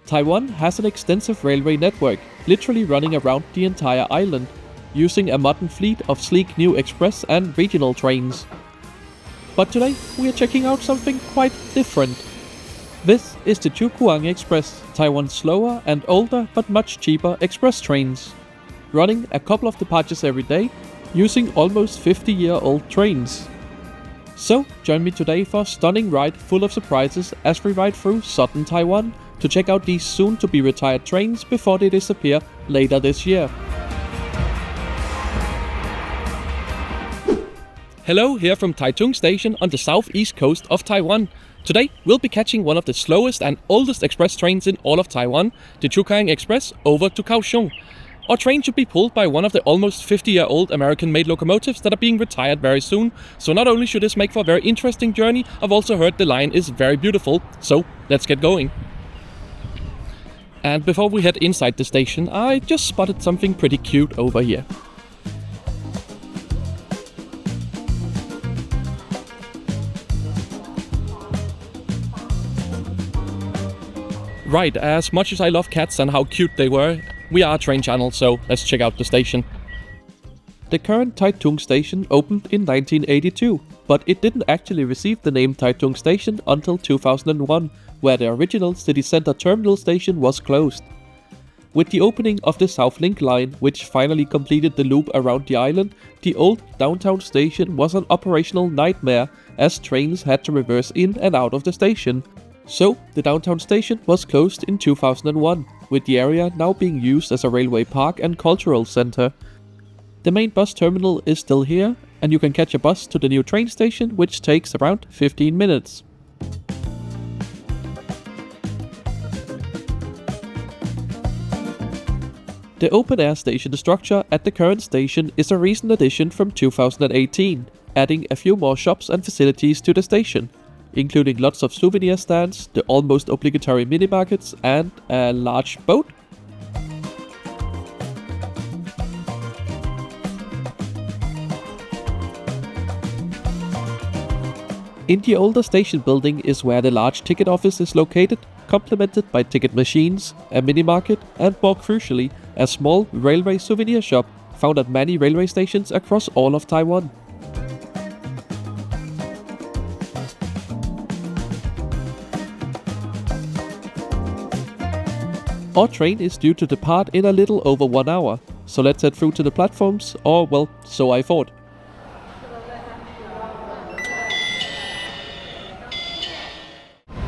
Taiwan has an extensive railway network, literally running around the entire island, using a modern fleet of sleek new express and regional trains. But today we are checking out something quite different. This is the Chu-Kuang Express, Taiwan's slower and older but much cheaper express trains, running a couple of departures every day, using almost 50-year-old trains. So join me today for a stunning ride full of surprises as we ride through southern Taiwan to check out these soon-to-be retired trains before they disappear later this year. Hello, here from Taitung Station on the southeast coast of Taiwan. Today we'll be catching one of the slowest and oldest express trains in all of Taiwan, the Chu-Kuang Express, over to Kaohsiung. Our train should be pulled by one of the almost 50-year-old American-made locomotives that are being retired very soon, so not only should this make for a very interesting journey, I've also heard the line is very beautiful, so let's get going. And before we head inside the station, I just spotted something pretty cute over here. Right, as much as I love cats and how cute they were, we are a train channel, so let's check out the station. The current Taitung Station opened in 1982, but it didn't actually receive the name Taitung Station until 2001, where the original city center terminal station was closed. With the opening of the South Link line, which finally completed the loop around the island, the old downtown station was an operational nightmare, as trains had to reverse in and out of the station. So, the downtown station was closed in 2001, with the area now being used as a railway park and cultural center. The main bus terminal is still here, and you can catch a bus to the new train station, which takes around 15 minutes. The open-air station structure at the current station is a recent addition from 2018, adding a few more shops and facilities to the station, including lots of souvenir stands, the almost obligatory mini-markets, and a large boat. In the older station building is where the large ticket office is located, complemented by ticket machines, a mini-market, and more crucially, a small railway souvenir shop found at many railway stations across all of Taiwan. Our train is due to depart in a little over 1 hour, so let's head through to the platforms, or well, so I thought.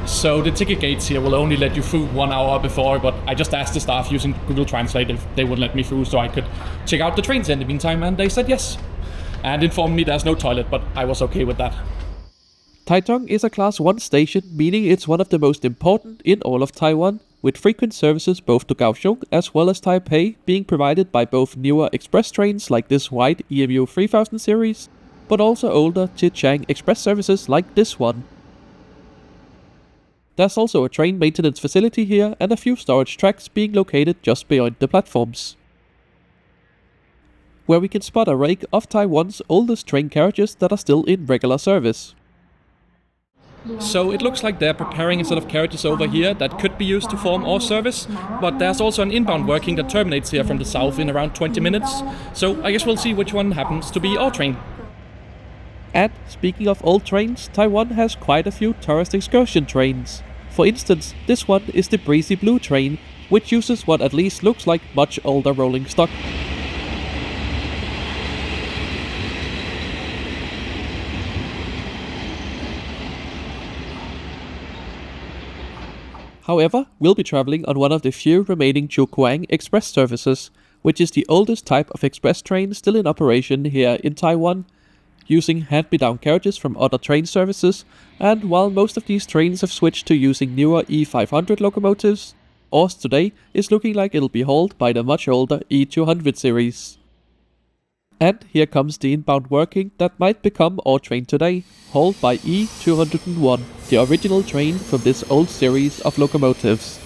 So the ticket gates here will only let you through 1 hour before, but I just asked the staff using Google Translate if they would let me through so I could check out the trains in the meantime, and they said yes. And informed me there's no toilet, but I was okay with that. Taitung is a Class 1 station, meaning it's one of the most important in all of Taiwan, with frequent services both to Kaohsiung as well as Taipei being provided by both newer express trains like this white EMU 3000 series, but also older Chichang express services like this one. There's also a train maintenance facility here and a few storage tracks being located just beyond the platforms, where we can spot a rake of Taiwan's oldest train carriages that are still in regular service. So it looks like they're preparing a set of carriages over here that could be used to form our service, but there's also an inbound working that terminates here from the south in around 20 minutes, so I guess we'll see which one happens to be our train. And speaking of old trains, Taiwan has quite a few tourist excursion trains. For instance, this one is the Breezy Blue train, which uses what at least looks like much older rolling stock. However, we'll be traveling on one of the few remaining Chu-Kuang Express services, which is the oldest type of express train still in operation here in Taiwan, using hand-me-down carriages from other train services, and while most of these trains have switched to using newer E500 locomotives, ours today is looking like it'll be hauled by the much older E200 series. And here comes the inbound working that might become our train today, hauled by E201, the original train from this old series of locomotives.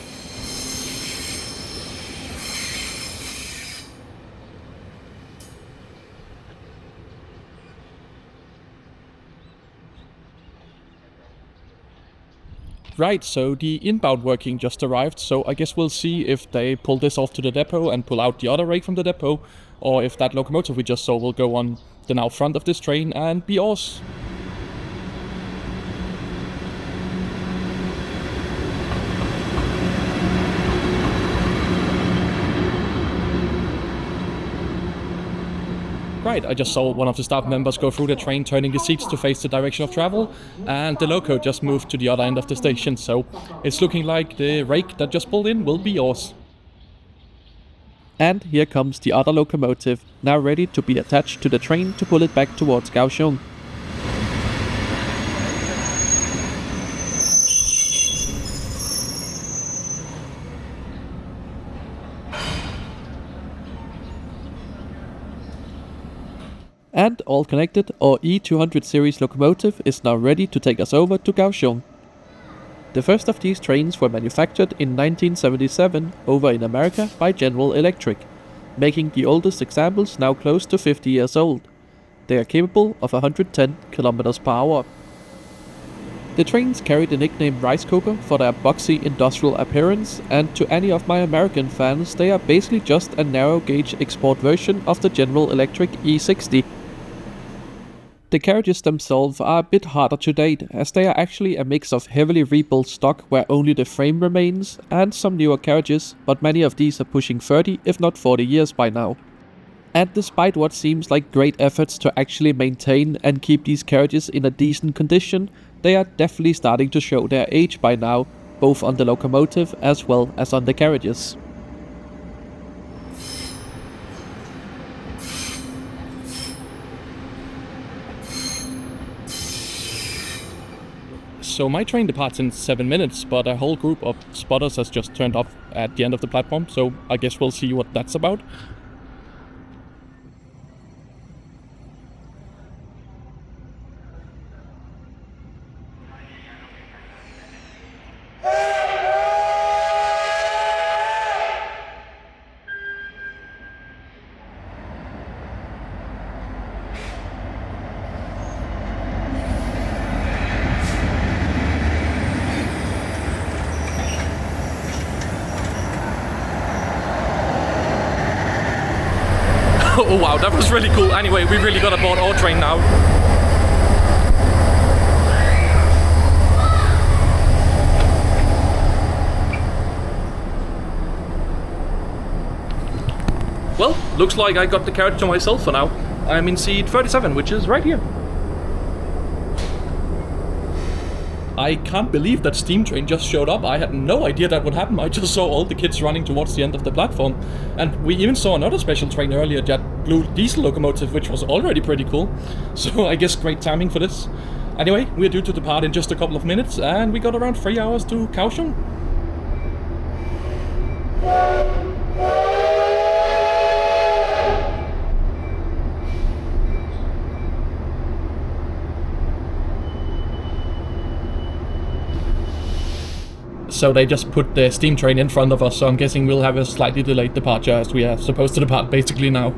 Right, so the inbound working just arrived, so I guess we'll see if they pull this off to the depot and pull out the other rake from the depot, or if that locomotive we just saw will go on the now front of this train and be ours. Right, I just saw one of the staff members go through the train, turning the seats to face the direction of travel, and the loco just moved to the other end of the station, so it's looking like the rake that just pulled in will be yours. And here comes the other locomotive, now ready to be attached to the train to pull it back towards Kaohsiung. And all connected, our E200 series locomotive is now ready to take us over to Kaohsiung. The first of these trains were manufactured in 1977 over in America by General Electric, making the oldest examples now close to 50 years old. They are capable of 110 km per hour. The trains carry the nickname Rice Cooker for their boxy industrial appearance, and to any of my American fans they are basically just a narrow gauge export version of the General Electric E60. The carriages themselves are a bit harder to date, as they are actually a mix of heavily rebuilt stock where only the frame remains, and some newer carriages, but many of these are pushing 30 if not 40 years by now. And despite what seems like great efforts to actually maintain and keep these carriages in a decent condition, they are definitely starting to show their age by now, both on the locomotive as well as on the carriages. So my train departs in 7 minutes, but a whole group of spotters has just turned off at the end of the platform, so I guess we'll see what that's about. Oh wow, that was really cool. Anyway, we really got aboard our train now. Well, looks like I got the carriage to myself for now. I'm in seat 37, which is right here. I can't believe that steam train just showed up. I had no idea that would happen. I just saw all the kids running towards the end of the platform. And we even saw another special train earlier, that blue diesel locomotive, which was already pretty cool. So I guess great timing for this. Anyway, we're due to depart in just a couple of minutes, and we got around 3 hours to Kaohsiung. So they just put the steam train in front of us, so I'm guessing we'll have a slightly delayed departure, as we are supposed to depart basically now.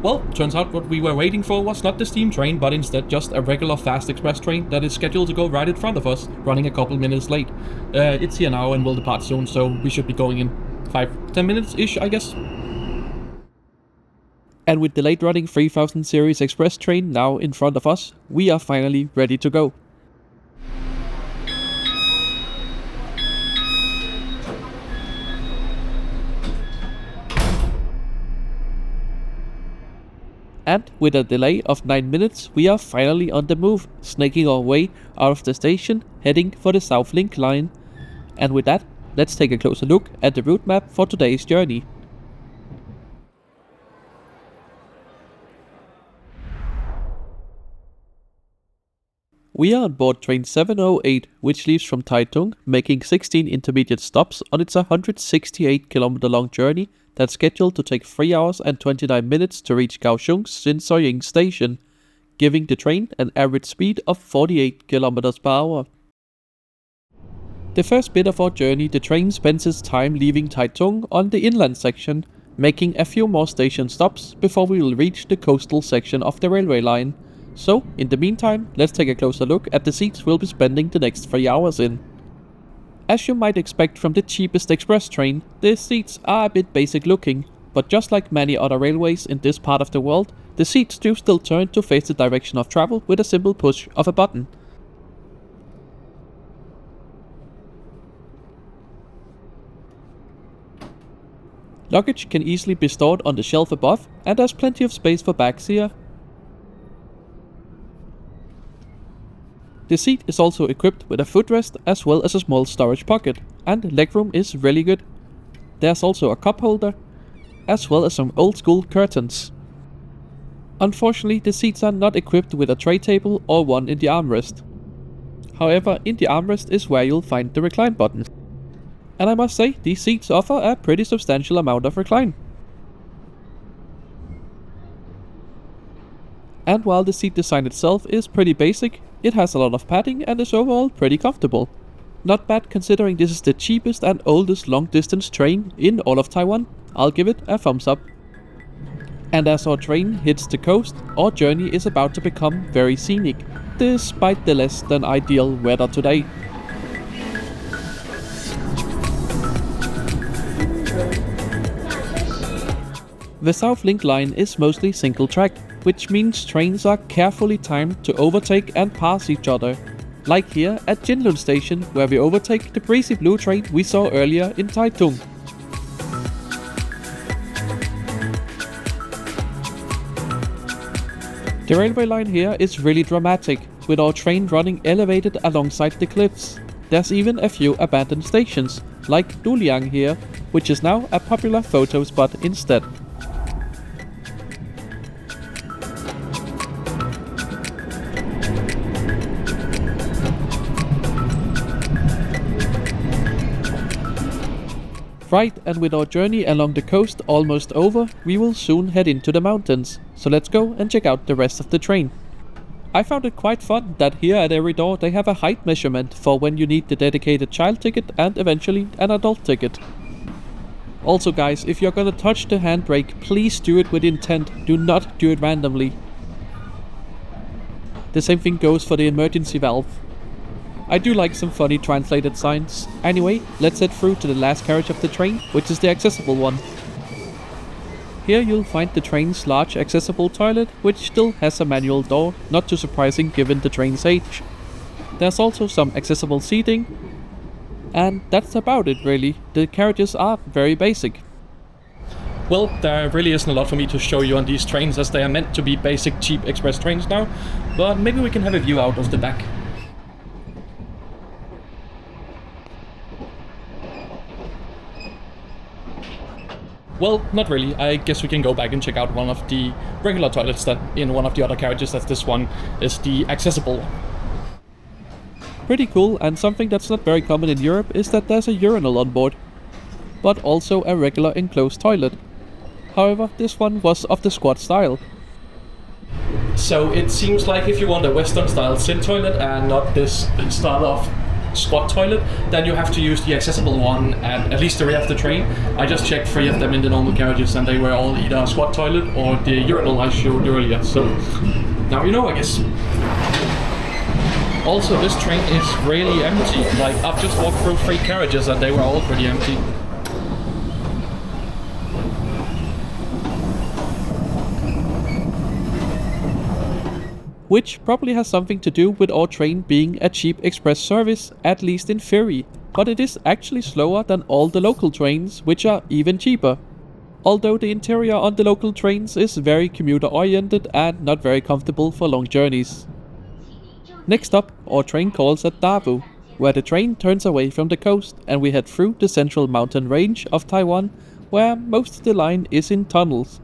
Well, turns out what we were waiting for was not the steam train, but instead just a regular fast express train that is scheduled to go right in front of us, running a couple minutes late. It's here now and will depart soon, so we should be going in 5-10 minutes-ish, I guess. And with the late running 3000 series express train now in front of us, we are finally ready to go. And with a delay of 9 minutes, we are finally on the move, snaking our way out of the station, heading for the South Link line. And with that, let's take a closer look at the route map for today's journey. We are on board train 708, which leaves from Taitung, making 16 intermediate stops on its 168 km long journey that's scheduled to take 3 hours and 29 minutes to reach Kaohsiung's Sinsoying station, giving the train an average speed of 48 km per hour. The first bit of our journey, the train spends its time leaving Taitung on the inland section, making a few more station stops before we will reach the coastal section of the railway line. So, in the meantime, let's take a closer look at the seats we'll be spending the next 3 hours in. As you might expect from the cheapest express train, the seats are a bit basic looking, but just like many other railways in this part of the world, the seats do still turn to face the direction of travel with a simple push of a button. Luggage can easily be stored on the shelf above, and there's plenty of space for bags here. The seat is also equipped with a footrest as well as a small storage pocket, and legroom is really good. There's also a cup holder, as well as some old school curtains. Unfortunately, the seats are not equipped with a tray table or one in the armrest. However, in the armrest is where you'll find the recline button. And I must say, these seats offer a pretty substantial amount of recline. And while the seat design itself is pretty basic, it has a lot of padding and is overall pretty comfortable. Not bad considering this is the cheapest and oldest long distance train in all of Taiwan. I'll give it a thumbs up. And as our train hits the coast, our journey is about to become very scenic, despite the less than ideal weather today. The South Link line is mostly single track, which means trains are carefully timed to overtake and pass each other. Like here at Jinlun Station, where we overtake the breezy blue train we saw earlier in Taitung. The railway line here is really dramatic, with our train running elevated alongside the cliffs. There's even a few abandoned stations, like Duliang here, which is now a popular photo spot instead. Right, and with our journey along the coast almost over, we will soon head into the mountains. So let's go and check out the rest of the train. I found it quite fun that here at every door they have a height measurement for when you need the dedicated child ticket and eventually an adult ticket. Also guys, if you're gonna touch the handbrake, please do it with intent, do not do it randomly. The same thing goes for the emergency valve. I do like some funny translated signs. Anyway, let's head through to the last carriage of the train, which is the accessible one. Here you'll find the train's large accessible toilet, which still has a manual door, not too surprising given the train's age. There's also some accessible seating, and that's about it really. The carriages are very basic. Well, there really isn't a lot for me to show you on these trains, as they are meant to be basic cheap express trains now, but maybe we can have a view out of the back. Well, not really. I guess we can go back and check out one of the regular toilets that in one of the other carriages, that this one is the accessible one. Pretty cool, and something that's not very common in Europe is that there's a urinal on board, but also a regular enclosed toilet. However, this one was of the squat style. So it seems like if you want a Western style sit toilet and not this style of squat toilet, then you have to use the accessible one at least the rear of the train. I just checked 3 of them in the normal carriages and they were all either a squat toilet or the urinal I showed earlier, so now you know, I guess. Also, this train is really empty. Like, I've just walked through 3 carriages and they were all pretty empty. Which probably has something to do with our train being a cheap express service, at least in theory, but it is actually slower than all the local trains, which are even cheaper. Although the interior on the local trains is very commuter oriented and not very comfortable for long journeys. Next up, our train calls at Dabu, where the train turns away from the coast and we head through the central mountain range of Taiwan, where most of the line is in tunnels.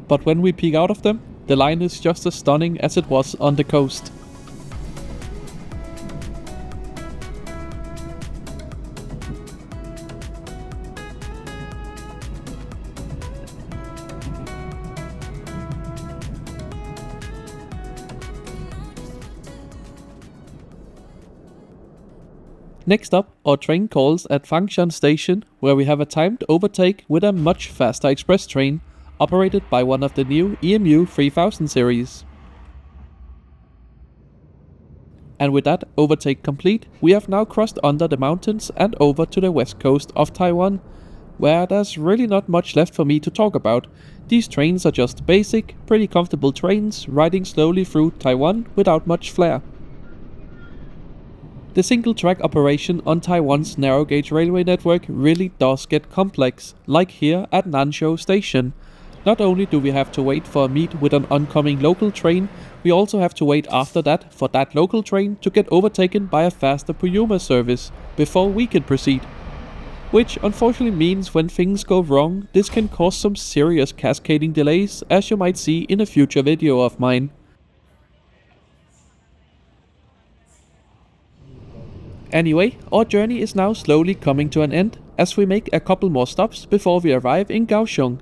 But when we peek out of them, the line is just as stunning as it was on the coast. Next up, our train calls at Fangshan Station, where we have a timed overtake with a much faster express train, operated by one of the new EMU 3000 series. And with that overtake complete, we have now crossed under the mountains and over to the west coast of Taiwan, where there's really not much left for me to talk about. These trains are just basic, pretty comfortable trains riding slowly through Taiwan without much flair. The single track operation on Taiwan's narrow gauge railway network really does get complex, like here at Nanzhou Station. Not only do we have to wait for a meet with an oncoming local train, we also have to wait after that for that local train to get overtaken by a faster Puyuma service before we can proceed. Which unfortunately means when things go wrong, this can cause some serious cascading delays, as you might see in a future video of mine. Anyway, our journey is now slowly coming to an end, as we make a couple more stops before we arrive in Kaohsiung.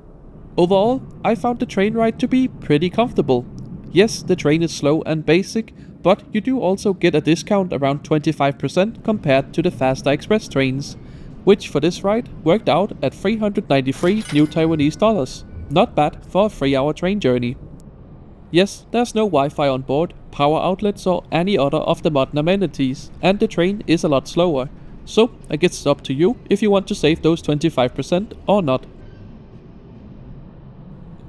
Overall, I found the train ride to be pretty comfortable. Yes, the train is slow and basic, but you do also get a discount around 25% compared to the faster express trains, which for this ride worked out at 393 new Taiwanese dollars. Not bad for a 3-hour train journey. Yes, there's no Wi-Fi on board, power outlets or any other of the modern amenities, and the train is a lot slower. So I guess it's up to you if you want to save those 25% or not.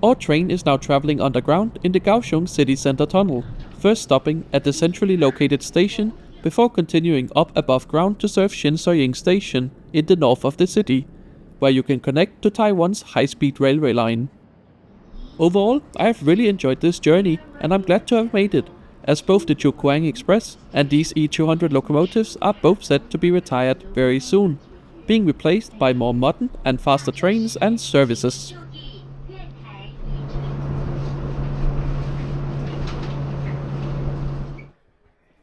Our train is now traveling underground in the Kaohsiung city center tunnel, first stopping at the centrally located station before continuing up above ground to serve Shinsoying Station in the north of the city, where you can connect to Taiwan's high-speed railway line. Overall, I have really enjoyed this journey and I'm glad to have made it, as both the Chu-Kuang Express and these E200 locomotives are both set to be retired very soon, being replaced by more modern and faster trains and services.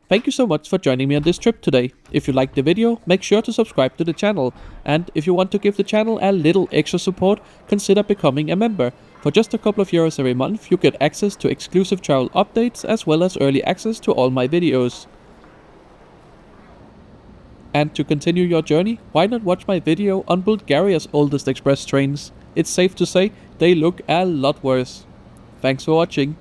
Thank you so much for joining me on this trip today. If you liked the video, make sure to subscribe to the channel, and if you want to give the channel a little extra support, consider becoming a member. For just a couple of euros every month, you get access to exclusive travel updates as well as early access to all my videos. And to continue your journey, why not watch my video on Bulgaria's oldest express trains? It's safe to say they look a lot worse. Thanks for watching.